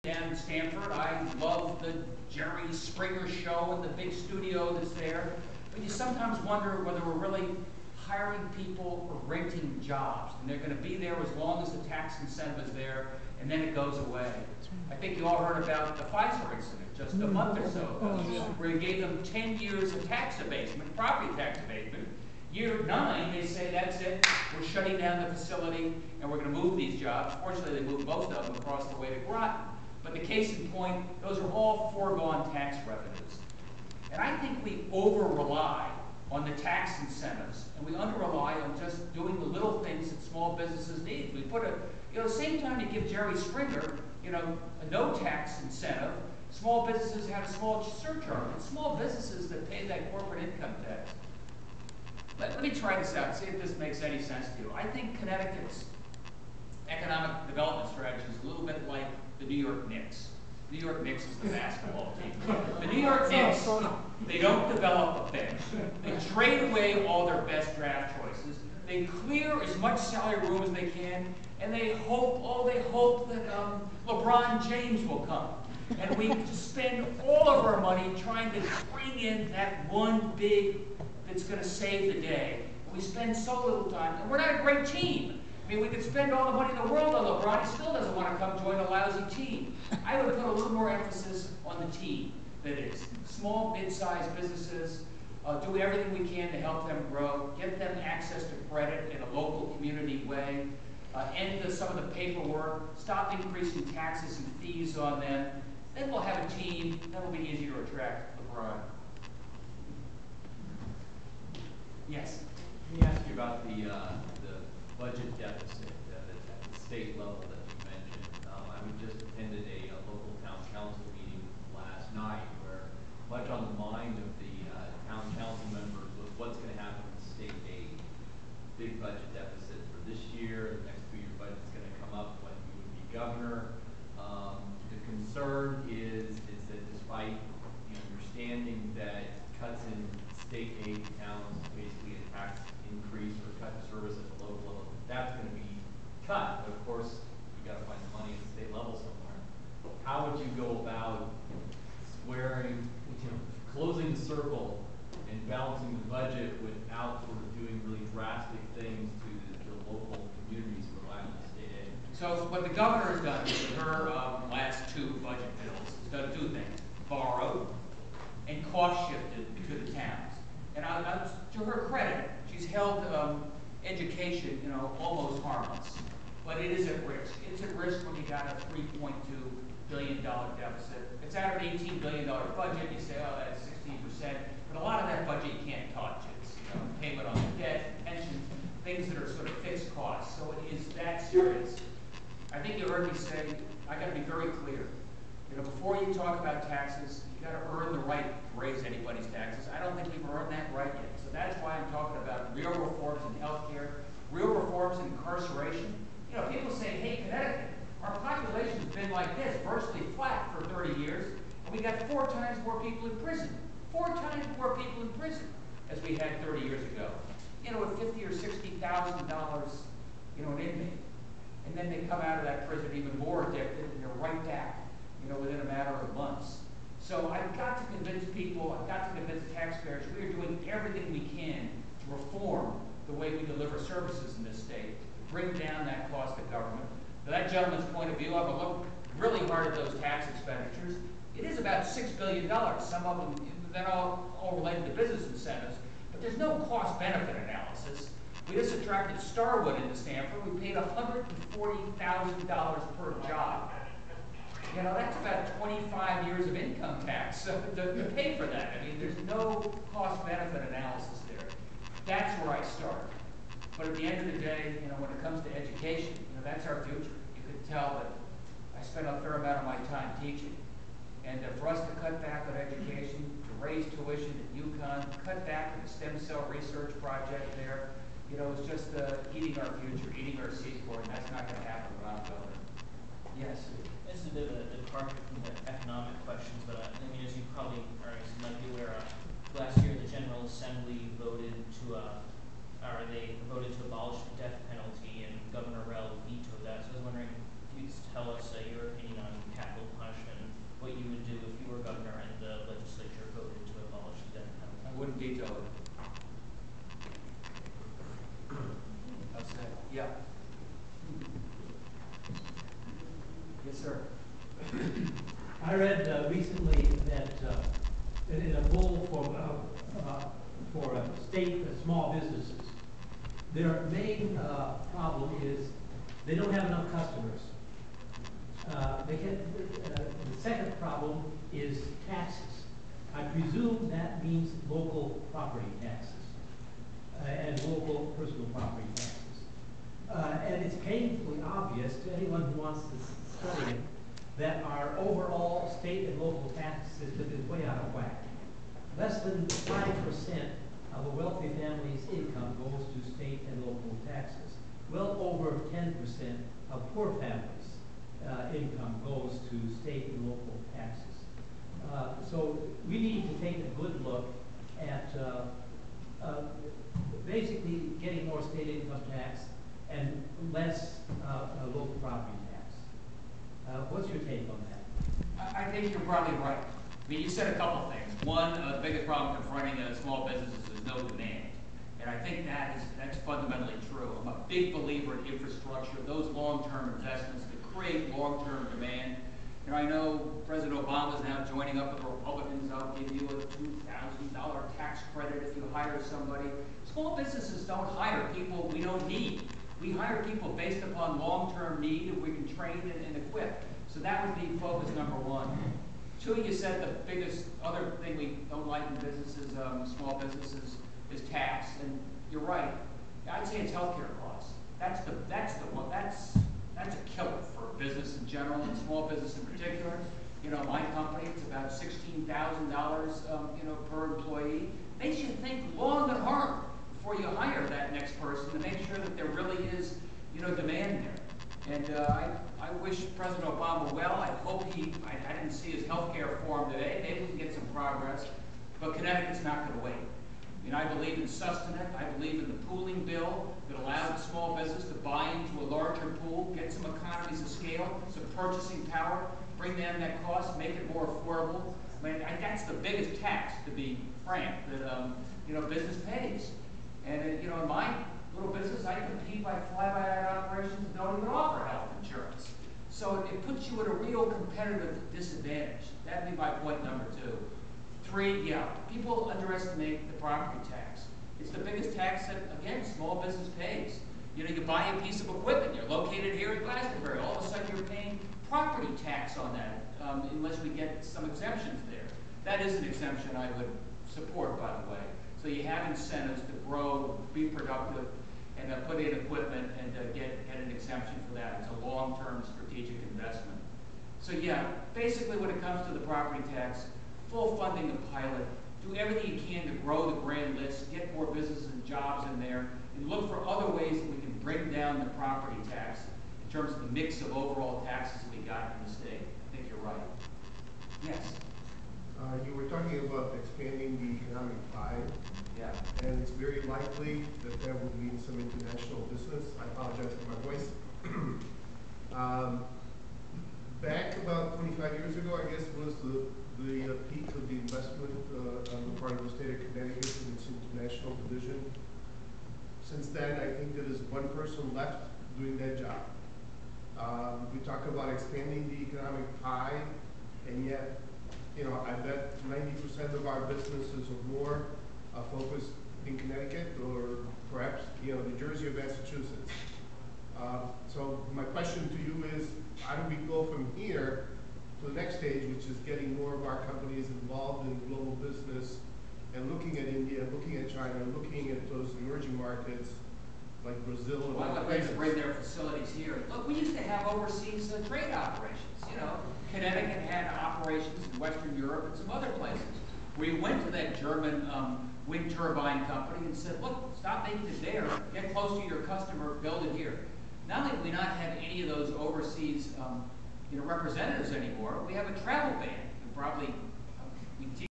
down in Stanford. I love the Jerry Springer show and the big studio that's there. But you sometimes wonder whether we're really hiring people or renting jobs. And they're going to be there as long as the tax incentive is there, and then it goes away. I think you all heard about the Pfizer incident just a month or so ago, where he gave them 10 years of tax abatement, property tax abatement. Year 9, they say, that's it, we're shutting down the facility, and we're going to move these jobs. Fortunately, they moved most of them across the way to Groton. But the case in point, those are all foregone tax revenues. And I think we over-rely on the tax incentives, and we under-rely on just doing the little things that small businesses need. We put the same time you give Jerry Springer, a no tax incentive, small businesses have a small surcharge. It's small businesses that pay that corporate income tax. Let me try this out, see if this makes any sense to you. I think Connecticut's economic development strategy is a little bit like the New York Knicks. New York Knicks is the basketball team. The New York Knicks, they don't develop a bench. They trade away all their best draft choices. They clear as much salary room as they can, and they hope that LeBron James will come. And we spend all of our money trying to bring in that one big that's going to save the day. And we spend so little time, and we're not a great team. I mean, we could spend all the money in the world on LeBron, he still doesn't want to come join a lousy team. I would put a little more emphasis on the team, that is, small, mid-sized businesses, do everything we can to help them grow, get them access to credit in a local community way, end some of the paperwork, stop increasing taxes and fees on them. Then we'll have a team that will be easier to attract LeBron. Yes? Let me ask you about the budget deficit at the state level that you mentioned. I just attended a local town council meeting last night where much on the mind of the town council members was what's going to happen with state aid. Big budget deficit for this year, the next 2-year budget is going to come up when you would be governor. The concern is that despite understanding that cuts in state aid towns, basically a tax increase or cut service at the local level, that's going to be cut. But of course, you got to find the money at the state level somewhere. How would you go about squaring, closing the circle and balancing the budget without sort of doing really drastic things to the local communities who rely on the state aid? So what the governor has done with her last 2 budget bills is done 2 things: borrowed and cost shifted to the towns. And to her credit, she's held education, almost harmless. But it is at risk. It's at risk when you got a $3.2 billion deficit. It's out of an $18 billion budget. You say, oh, that's 16%. But a lot of that budget you can't touch. It's payment on the debt, pensions, things that are sort of fixed costs. So it is that serious. I think you heard me say, I got to be very clear. Before you talk about taxes, you got to earn the right to raise anybody's taxes. I don't think we've earned that right yet. So that's why I'm talking about real reforms in healthcare, real reforms in incarceration. People say, hey, Connecticut, our population's been like this, virtually flat for 30 years, and we got 4 times more people in prison. 4 times more people in prison as we had 30 years ago. With $50,000 or $60,000, an inmate. And then they come out of that prison even more addicted, and they're right back, within a matter of months. So I've got to convince people, I've got to convince taxpayers, we are doing everything we can to reform the way we deliver services in this state, to bring down that cost of government. From that gentleman's point of view, I've looked really hard at those tax expenditures. It is about $6 billion. Some of them, they're all related to business incentives, but there's no cost-benefit analysis. We just attracted Starwood into Stanford. We paid $140,000 per job. That's about 25 years of income tax to pay for that. I mean, there's no cost-benefit analysis there. That's where I start. But at the end of the day, when it comes to education, that's our future. You can tell that I spend a fair amount of my time teaching. And for us to cut back on education, to raise tuition at UConn, cut back on the stem cell research project there, it's just eating our future, eating our seed corn. That's not going to happen when I'm governor. Yes? This is a bit of a departure from the economic questions, but as you probably might be aware, last year the General Assembly voted to abolish the death penalty, and Governor Rell vetoed that. So I was wondering if you could tell us your opinion on capital punishment I read recently that in a poll for state small businesses, their main problem is they don't have enough customers. The second problem is taxes. I presume that means local property taxes and local personal property taxes. And it's painfully obvious to anyone who wants to study it that our overall state and local tax system is way out of whack. Less than 5% of a wealthy family's income goes to state and local taxes. Well over 10% of poor families' income goes to state and local taxes. So we need to take a good look at basically getting more state income tax and less local property tax. What's your take on that? I think you're probably right. I mean, you said a couple things. One, the biggest problem confronting small businesses is no demand. And I think that's fundamentally true. I'm a big believer in infrastructure, those long-term investments that create long-term demand. And I know President Obama is now joining up with the Republicans. I'll give you a $2,000 tax credit if you hire somebody. Small businesses don't hire people we don't need. We hire people based upon long-term need and we can train and equip. So that would be focus number one. Two, you said the biggest other thing we don't like in businesses, small businesses, is tax. And you're right. I'd say it's healthcare costs. That's a killer for business in general and small business in particular. You know, my company, it's about $16,000, per employee. Makes you think long and hard before you hire that next person to make sure that there really is, demand there. And I wish President Obama well. I hope I didn't see his health care form today. Maybe we can get some progress. But Connecticut's not going to wait. I believe in sustenance. I believe in the pooling bill that allowed small business to buy into a larger pool, get some economies of scale, some purchasing power, bring down that cost, make it more affordable. I mean, that's the biggest tax, to be frank, that business pays. And in my little business, I compete by fly-by-night operations that don't even offer health insurance. So it puts you at a real competitive disadvantage. That'd be my point number two. Three, people underestimate the property tax. It's the biggest tax that, again, small business pays. You buy a piece of equipment, you're located here in Glastonbury, all of a sudden you're paying property tax on that, unless we get some exemptions there. That is an exemption I would support, by the way. So you have incentives to grow, be productive, and put in equipment and get an exemption for that. It's a long-term strategic investment. So basically when it comes to the property tax, full funding of pilot, do everything you can to grow the grand list, get more businesses and jobs in there, and look for other ways that we can bring down the property tax in terms of the mix of overall taxes we got in the state. I think you're right. Yes? You were talking about expanding the economic pie. Yeah. And it's very likely that that would mean some international business. I apologize for my voice. Back about 25 years ago, I guess, was the peak of the investment on the part of the state of Connecticut in its international division. Since then, I think there is one person left doing that job. We talk about expanding the economic pie, and yet, I bet 90% of our businesses or more are focused in Connecticut or perhaps, New Jersey or Massachusetts. So my question to you is, how do we go from here to the next stage, which is getting more of our companies involved in global business and looking at India, looking at China, looking at those emerging markets like Brazil and other places? To bring their facilities here. Look, we used to have overseas trade operations. Connecticut had operations in Western Europe and some other places. We went to that German wind turbine company and said, look, stop making it there, get close to your customer, build it here. Not only do we not have any of those overseas representatives anymore, we have a travel ban. And probably